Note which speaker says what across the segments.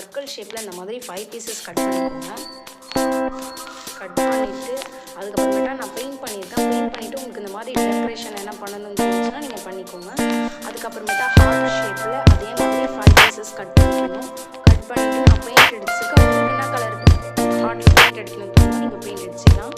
Speaker 1: Circle ஷேப்பில் இந்த மாதிரி 5 பீசஸ் கட் பண்ணிக்கோங்க. கட் பண்ணிவிட்டு அதுக்கப்புறமேட்டா நான் பெயிண்ட் பண்ணியிருக்கேன். பெயிண்ட் பண்ணிவிட்டு உங்களுக்கு இந்த மாதிரி டெக்கரேஷன் என்ன பண்ணணும்னு தோணுச்சுன்னா நீங்கள் பண்ணிக்கோங்க. அதுக்கப்புறமேட்டா ஹார்ட் ஷேப்பில் அதே மாதிரி 5 பீசஸ் கட் பண்ணிக்கணும். கட் பண்ணிவிட்டு நான் பெயிண்ட் அடிச்சுக்க உங்களுக்கு என்ன கலர் ஹார்ட்டில் பெயிண்ட் அடிக்கணும் தோணுன்னா நீங்கள் பெயிண்ட் அடிச்சிக்கலாம்.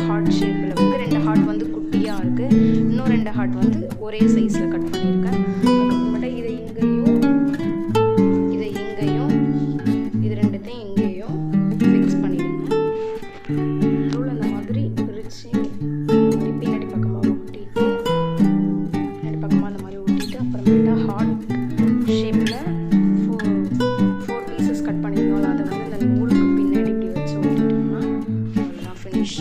Speaker 1: ஹார்ட் ஷேப்பில் வந்து 2 ஹார்ட் வந்து குட்டியாக இருக்குது. இன்னும் 2 ஹார்ட் வந்து ஒரே சைஸில் கட் பண்ணியிருக்கேன். அதுக்கப்புறமேட்டா இதை இங்கேயும் இது 2த்தையும் இங்கேயும் ஃபிக்ஸ் பண்ணிடுங்க. நடுவில் இந்த மாதிரி பிரித்து பின்னாடி பக்கமாக ஒட்டிட்டு அந்த மாதிரி ஒட்டிட்டு அப்புறமேட்டா ஹார்ட் ஷேப்பில் 4 பீசஸ் கட் பண்ணியிருந்தோம். அதை வந்து இந்த நூலுக்கு பின்னாடி இப்படி வச்சு ஒட்டிட்டோம்னா அதுதான் ஃபினிஷ்.